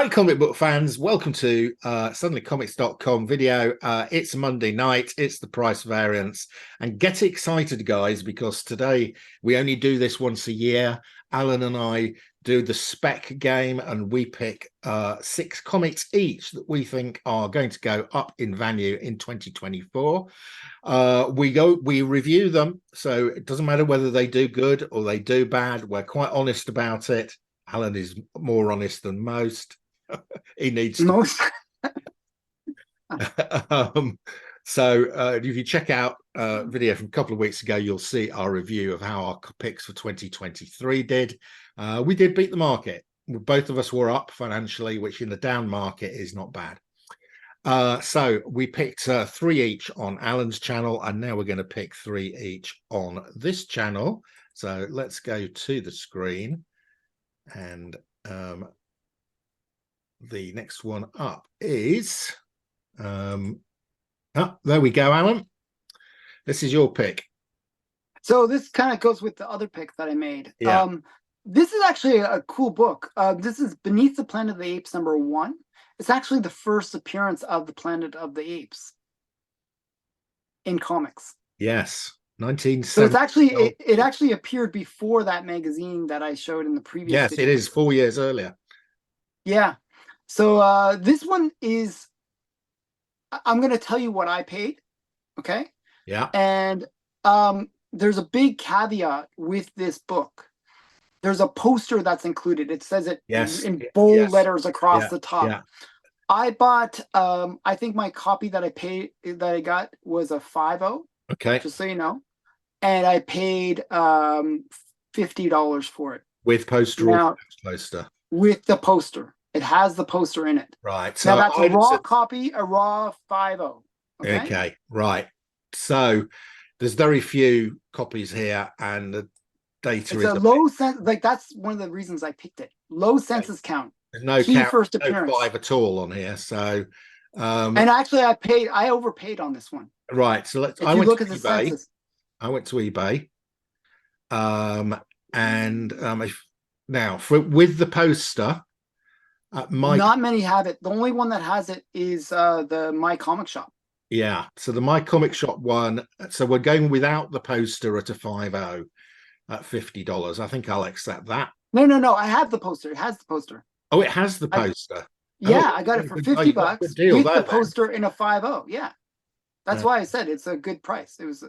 Hi, comic book fans. Welcome to suddenlycomics.com video. It's Monday night. It's the price variance. And get excited, guys, because today we only do this once a year. Allan and I do the Spec game, and we pick 6 comics each that we think are going to go up in value in 2024. We review them, so it doesn't matter whether they do good or they do bad. We're quite honest about it. Allan is more honest than most. He needs to. Most. If you check out a video from a couple of weeks ago, you'll see our review of how our picks for 2023 did. We did beat the market. Both of us were up financially, which in the down market is not bad. So we picked 3 each on Allan's channel, and now we're going to pick 3 each on this channel. So let's go to the screen, and the next one up is there we go, Allan. This is your pick. So this kind of goes with the other pick that I made. Yeah. This is actually a cool book. This is Beneath the Planet of the Apes #1. It's actually the first appearance of the Planet of the Apes in comics. Yes, 1970. So it's actually it actually appeared before that magazine that I showed in the previous. Yes, video. it is 4 years earlier. Yeah. So this one is, I'm going to tell you what I paid. Okay. Yeah. And there's a big caveat with this book. There's a poster that's included. It says it in bold letters across the top. Yeah. I bought, I think my copy that I got was a 5.0. Okay. Just so you know. And I paid $50 for it. With poster or poster? With the poster. It has the poster in it. Right. So now that's a raw copy, a raw 5.0. Okay. Right. So there's very few copies here, and the data is a low sense. Like that's one of the reasons I picked it. Low census count. There's no key count, first no appearance. 5 at all on here. So and actually I overpaid on this one. Right. So let's look at the census. I went to eBay. With the poster, not many have it. The only one that has it is the My Comic Shop. Yeah, so the My Comic Shop one. So we're going without the poster at a 5.0 at $50. I think I'll accept that. No. I have the poster. It has the poster. Oh, it has the poster. I got it for $50 with the poster in a 5.0. Yeah. That's why I said it's a good price. It was,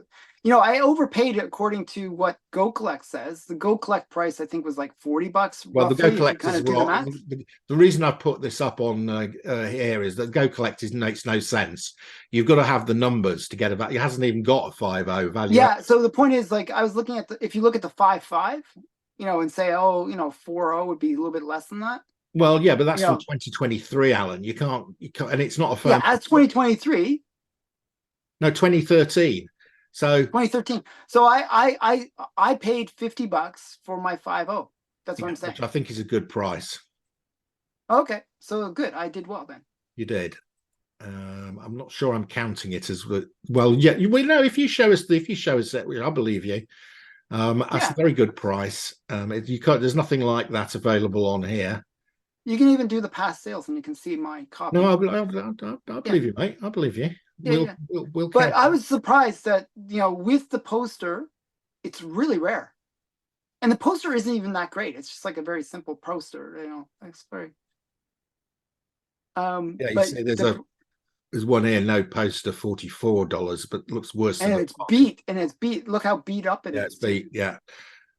I overpaid it according to what Go Collect says. The Go Collect price, I think, was like $40. Well, roughly, the Go Collect is wrong. The reason I put this up on here is that Go Collect makes no sense. You've got to have the numbers to get a value. It hasn't even got a 5.0 value. Yeah. So the point is, like, I was looking at if you look at the 5.5, and say, 4.0 would be a little bit less than that. Well, yeah, but that's from 2023, Allan. You can't, and it's not a firm. Yeah, that's 2023. No, 2013. So 2013. So I paid $50 for my 5.0. That's what I'm saying. Which I think is a good price. Okay, so good. I did well then. You did. I'm not sure I'm counting it as well. Yeah, we know if you show us that, I believe you. That's a very good price. There's nothing like that available on here. You can even do the past sales, and you can see my copy. No, I believe you, mate. I believe you. We'll but I was surprised that with the poster, it's really rare, and the poster isn't even that great. It's just like a very simple poster. It's very. You see, there's one here, no poster, $44, but looks worse. And it's beat. Look how beat up it is. It's beat. Yeah.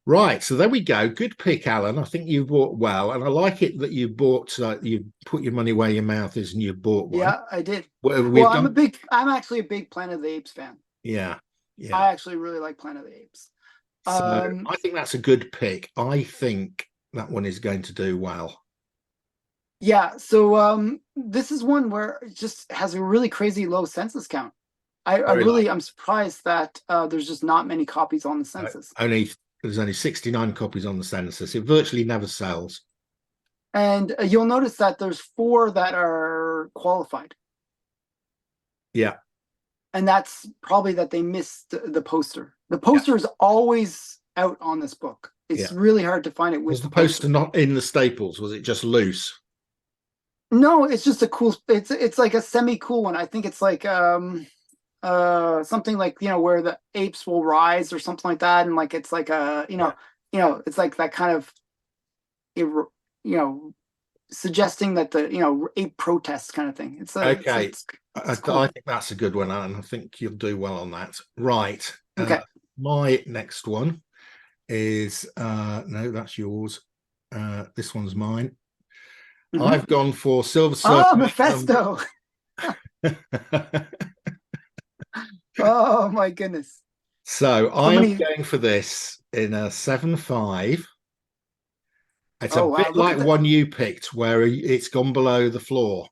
Right, so there we go. Good pick, Allan. I think you bought well, and I like it that you bought. You put your money where your mouth is, and you bought one. Yeah, I did. I'm actually a big Planet of the Apes fan. Yeah. I actually really like Planet of the Apes. So I think that's a good pick. I think that one is going to do well. Yeah. So this is one where it just has a really crazy low census count. I'm surprised that there's just not many copies on the census. There's only 69 copies on the census. It virtually never sells. And you'll notice that there's 4 that are qualified. Yeah. And that's probably that they missed the poster. The poster is always out on this book. It's really hard to find it. Was the poster not in the staples? Was it just loose? No, it's just a cool. It's like a semi cool one. I think it's like something like where the apes will rise or something like that, and like it's like a Yeah. it's like that kind of you know suggesting that the ape protest kind of thing. Okay. It's I cool. think that's a good one, and I think you'll do well on that. Right. Okay. My next one is no, that's yours. This one's mine. Mm-hmm. I've gone for Silver Oh, Surfer. Mephisto. Oh my goodness. So So I am many. going for this in a 7.5. It's a Oh wow, bit look like at that. one you picked, where it's gone below the floor.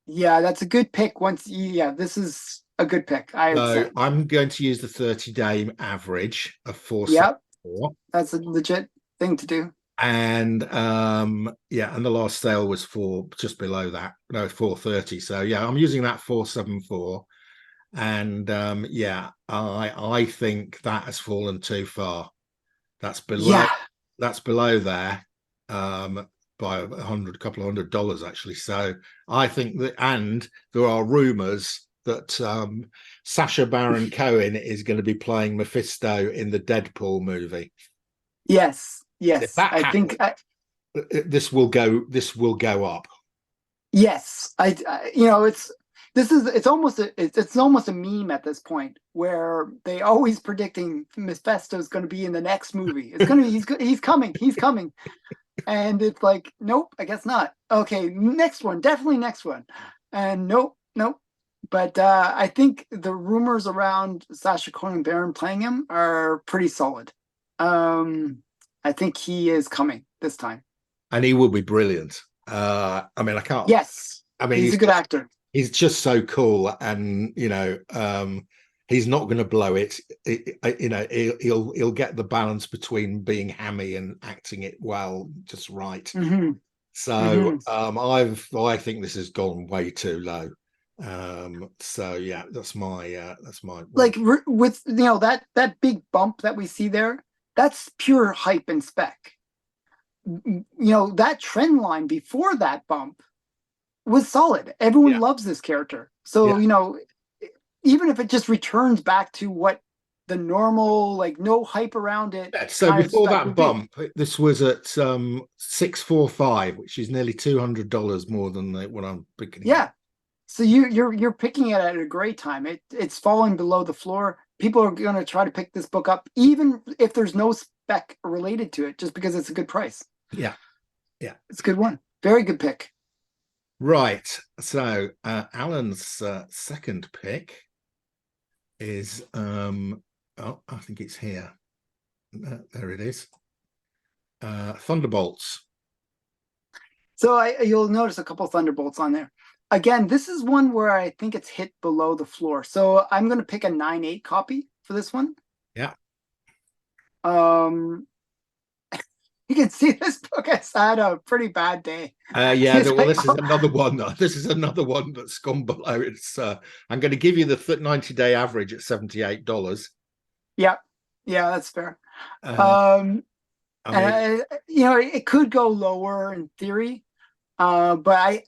Yeah, that's a good pick. Yeah, this is a good pick, I would So say. I'm going to use the 30-day average of Yep, 474. that's a legit thing to do. And yeah, and the last sale was for just below that, no, 430. So yeah, I'm using that 474. And yeah, I think that has fallen too far. That's below Yeah, that's below there by couple of $100 actually. So I think that, and there are rumors that Sacha Baron Cohen is going to be playing Mephisto in the Deadpool movie. yes, So if yes. that I think happens, this will go up. yes. It's almost it's almost a meme at this point where they always predicting Mephisto's going to be in the next movie. It's gonna he's coming, and it's like nope, I guess not. Okay, next one, definitely next one, and nope. But I think the rumors around Sacha Cohen Baron playing him are pretty solid. Um, I think he is coming this time. And he will be brilliant. I mean, I can't. Yes, I mean, he's a good actor. he's just so cool, and he's not going to blow it. He'll get the balance between being hammy and acting it well, just right. Hmm. So Hmm. I think this has gone way too low. So yeah, that's my one. Like with that big bump that we see there, that's pure hype and spec. That trend line before that bump was solid. Everyone Yeah, loves this character. So, yeah. even if it just returns back to what the normal, like no hype around it Yeah, so kind of before spec that would be. bump, this was at 645, which is nearly $200 more than what I'm picking it. Yeah. So you're picking it at a great time. It's falling below the floor. People are going to try to pick this book up, even if there's no spec related to it, just because it's a good price. Yeah, yeah. It's a good one. Very good pick. Right. So Alan's second pick is oh, I think it's here. There it is. Thunderbolts. So you'll notice a couple Thunderbolts on there. Again, this is one where I think it's hit below the floor. So I'm going to pick a 9.8 copy for this one. Yeah. Um, you can see this book has had a pretty bad day. Yeah, well, this is another one. This is another one that's gone below. It's I'm going to give you the 90-day average at $78. Yeah, yeah, that's fair. I mean, And it could go lower in theory, but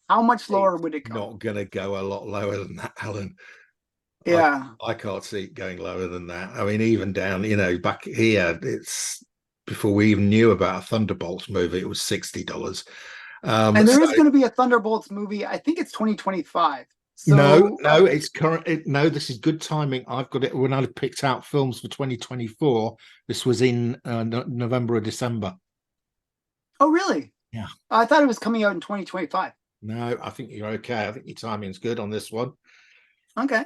how much lower it's would it go? not going to go a lot lower than that, Alan. Yeah. I can't see it going lower than that. I mean, even down, back here, it's before we even knew about a Thunderbolts movie, it was $60. And there So is going to be a Thunderbolts movie. I think it's 2025. no, So no, it's current. No, this is good timing. I've got it when I picked out films for 2024. This was in November or December. oh, really? Yeah. I thought it was coming out in 2025. No, I think you're okay. I think your timing's good on this one. Okay.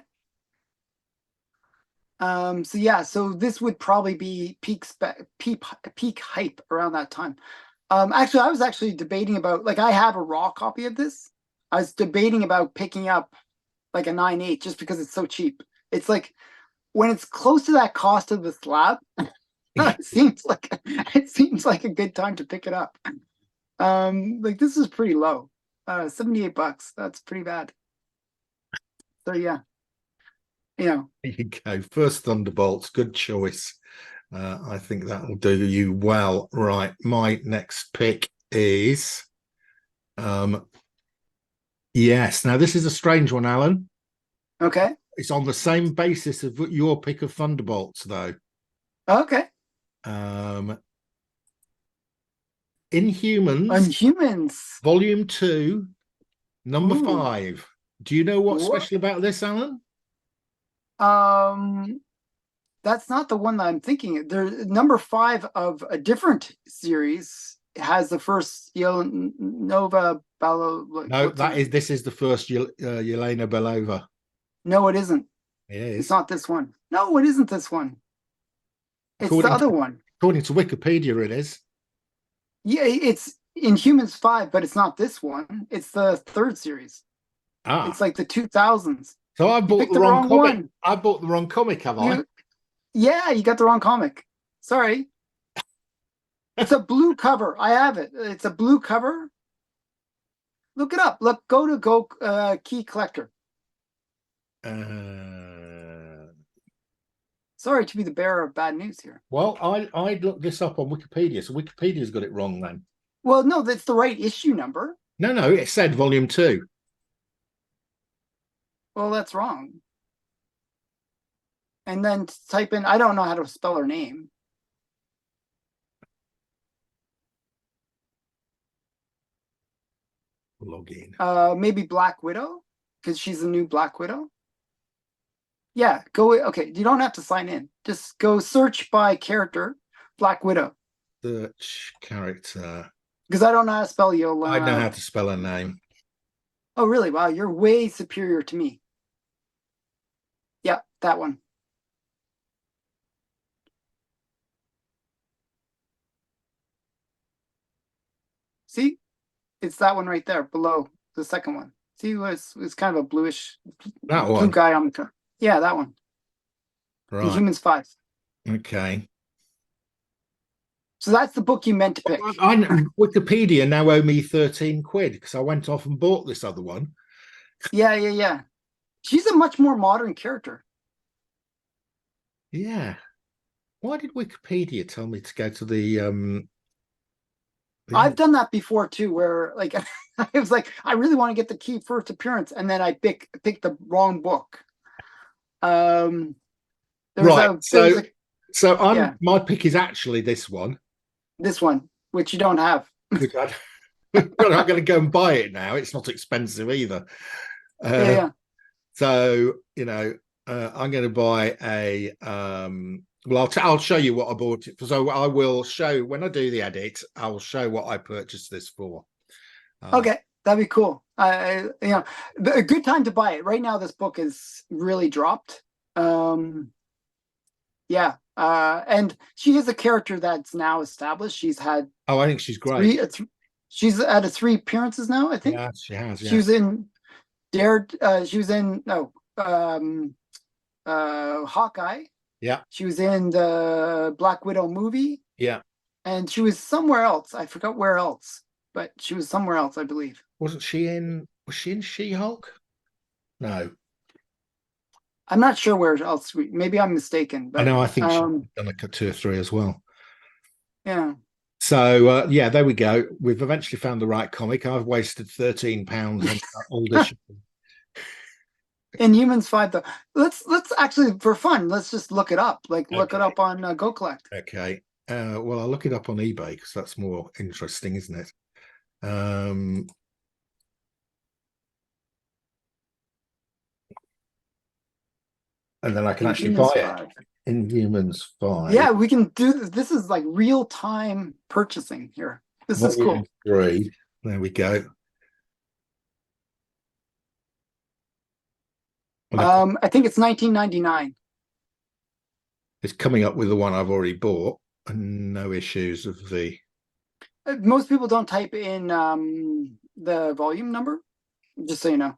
So yeah, so this would probably be peak hype around that time. Actually, I was actually debating about like I have a raw copy of this. I was debating about picking up like a 9.8 just because it's so cheap. It's like when it's close to that cost of the slab, it seems like a good time to pick it up. Like this is pretty low. $78. That's pretty bad. So yeah, There you go. First Thunderbolts, good choice. I think that will do you well. Right. My next pick is Yes. Now this is a strange one, Alan. Okay. It's on the same basis of your pick of Thunderbolts, though. Okay. Um, Inhumans, Inhumans. Volume 2, Number Ooh. 5. Do you know what's What? special about this, Alan? Um, that's not the one that I'm thinking. There, number 5 of a different series has the first Nova Balo. No, this is the first Yelena Belova. No, it isn't. It It's is. not this one. No, it isn't this one. It's the According other to one. according to Wikipedia, it is. Yeah, it's Inhumans 5, but it's not this one. It's the third series. Ah, It's like the 2000s. so I You bought picked the the wrong wrong comic. one. I bought the wrong comic, have I? Yeah, you got the wrong comic. Sorry. It's a blue cover. I have it. It's a blue cover. Look it up. Look, go to Key Collector. Sorry to be the bearer of bad news here. Well, I looked this up on Wikipedia, so Wikipedia's got it wrong then. Well, no, that's the right issue number. No, it said volume 2. Well, that's wrong. And then type in, I don't know how to spell her name. Login. Maybe Black Widow, because she's the new Black Widow. Yeah, go. Okay, you don't have to sign in. Just go search by character, Black Widow. Search character. Because I don't know how to spell Yola. I know how to spell her name. Oh, really? Wow, you're way superior to me. Yeah, that one. See? It's that one right there below the second one. See, it's kind of a bluish That blue one. guy on the cover. Yeah, that one. Right. Inhumans 5. Okay. So that's the book you meant to pick. I know Wikipedia now owe me 13 quid because I went off and bought this other one. Yeah. She's a much more modern character. Yeah. Why did Wikipedia tell me to go to the I've done that before too, where like I was like, I really want to get the key first appearance, and then I picked the wrong book. Right. My pick is actually this one. This one, which you don't have. I'm not going to go and buy it now. It's not expensive either. Yeah. So I'm going to buy a. Well, I'll show you what I bought it for. So I will show when I do the edit. I'll show what I purchased this for. Okay, that'd be cool. A good time to buy it. Right now, this book is really dropped. Yeah. And she is a character that's now established. She's had. Oh, I think she's great. She's had 3 appearances now, I think. Yeah, she has. Yeah. She was in she was in Hawkeye. Yeah. She was in the Black Widow movie. Yeah. And she was somewhere else. I forgot where else, but she was somewhere else, I believe. Was she in She-Hulk? No. I'm not sure where else. Maybe I'm mistaken. But I know. I think she's done like 2 or 3 as well. Yeah. So there we go. We've eventually found the right comic. I've wasted £13 on that old issue. Inhumans 5 though. Let's actually, for fun, let's just look it up. Look it up on Go Collect. Okay. Well, I'll look it up on eBay because that's more interesting, isn't it? And then I can actually buy it. Inhumans 5. Yeah, we can do this. This is like real time purchasing here. This is cool. 3. There we go. I think it's 1999. It's coming up with the one I've already bought, and no issues of the. Most people don't type in the volume number, just so you know.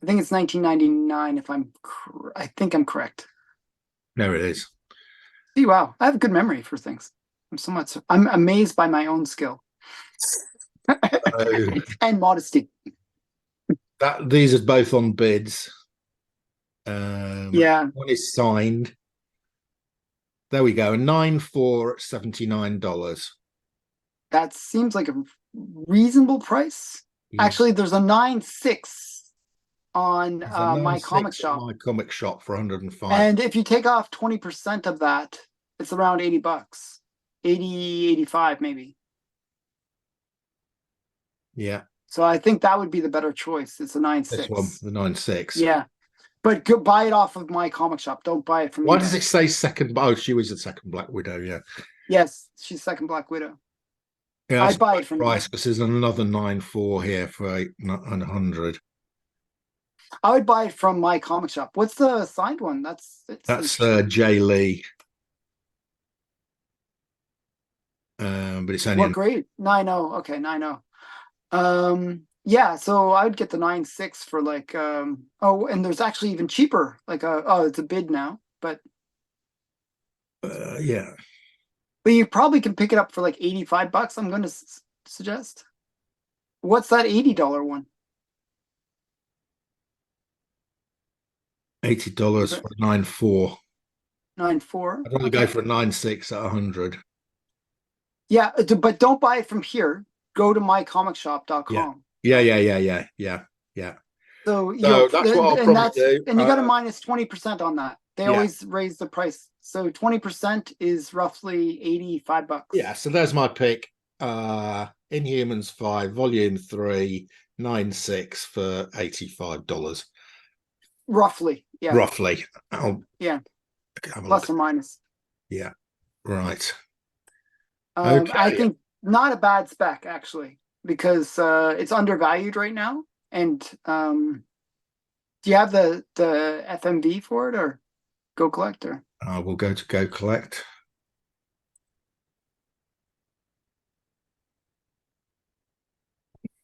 I think it's 1999. I think I'm correct. There it is. See, wow, I have a good memory for things. I'm amazed by my own skill and modesty. These are both on bids. Yeah, one is signed. There we go. 9 for $79. That seems like a reasonable price. Actually, there's a 9.6 on There's a my comic 9.6 shop. on my comic shop for 105. And if you take off 20% of that, it's around $80. 80, 85 maybe. Yeah. So I think that would be the better choice. It's a 9.6. This one, the 9.6. Yeah. But go buy it off of my comic shop. Don't buy it from Why eBay. does it say second? Oh, she was the second Black Widow, yeah. Yes, she's second Black Widow. Yeah, I'd buy it from price eBay. because there's another 9.4 here for 800. I would buy it from my comic shop. What's the signed one? That's Jay Lee. But it's only what grade? 9.0. Okay, 9.0. Yeah, so I would get the 9.6 for like oh, and there's actually even cheaper. Like it's a bid now, but yeah. But you probably can pick it up for like $85. I'm going to suggest. What's that $80 one? $80 for a 9.4. 9.4. I'd only go for a 9.6 at 100. Yeah, but don't buy it from here. Go to mycomicshop.com. Yeah. So that's what I'll probably do. And you got a minus 20% on that. They always raise the price. So 20% is roughly $85. Yeah, so there's my pick. Inhumans 5, Volume 3, 9.6 for $85. Roughly, yeah. Roughly. Plus or minus. Yeah, right. Okay. I think not a bad spec, actually, because it's undervalued right now. And do you have the FMV for it or Go Collect? Or we'll go to Go Collect.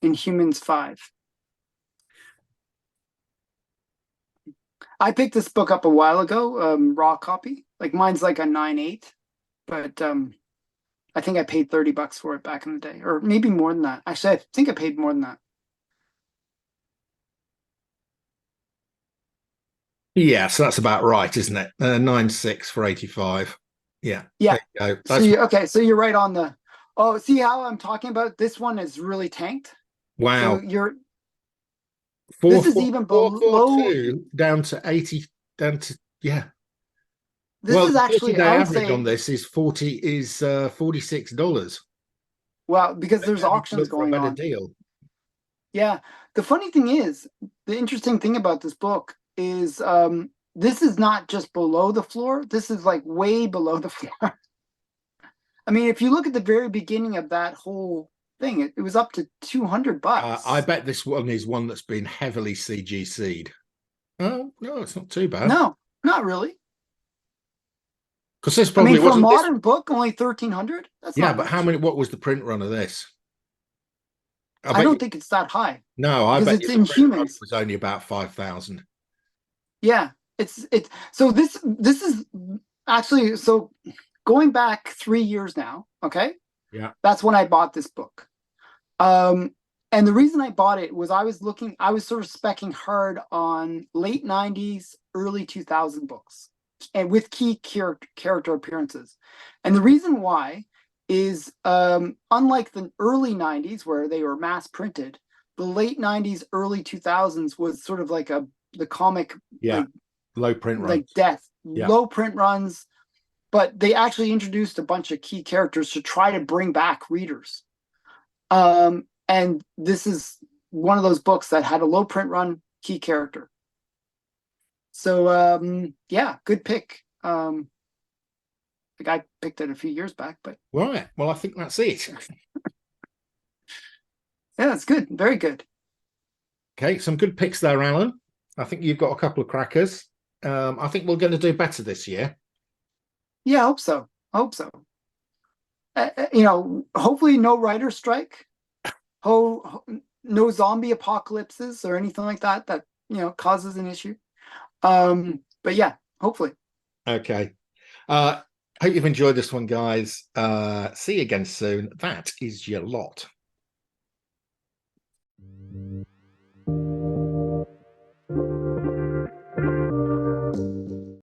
Inhumans 5. I picked this book up a while ago, raw copy. Like mine's like a 9.8, but I think I paid $30 for it back in the day, or maybe more than that. Actually, I think I paid more than that. Yeah, so that's about right, isn't it? 9.6 for 85. Yeah. Yeah. There you go. So you're right on the. Oh, see how I'm talking about? This one is really tanked. Wow. So you're. 4, this is even below down to 80. Down to This is actually the average on this is $46. Well, because there's auctions going on. Deal. Yeah. The funny thing is, the interesting thing about this book is this is not just below the floor. This is like way below the floor. I mean, if you look at the very beginning of that whole thing, it was up to $200. I bet this one is one that's been heavily CGC'd. Oh, no, it's not too bad. No, not really. Because this probably for a modern book, only 1,300. That's but much. How many? What was the print run of this? I don't think it's that high. No, I bet it's Inhumans. It was only about 5,000. Yeah, it's so this is actually so going back 3 years now. Okay, yeah, that's when I bought this book. And the reason I bought it was I was sort of speccing hard on late 90s, early 2000 books, and with key character appearances. And the reason why is unlike the early 90s where they were mass printed, the late 90s, early 2000s was sort of like the comic low print runs. Like death. Low print runs, but they actually introduced a bunch of key characters to try to bring back readers. And this is one of those books that had a low print run key character. So good pick. The guy picked it a few years back, but right. Well, I think that's it. Yeah, it's good. Very good. Okay, some good picks there, Alan. I think you've got a couple of crackers. I think we're going to do better this year. Yeah, I hope so. Hopefully no writer's strike. No zombie apocalypses or anything like that causes an issue. But yeah, hopefully. Okay. Hope you've enjoyed this one, guys. See you again soon. That is your lot.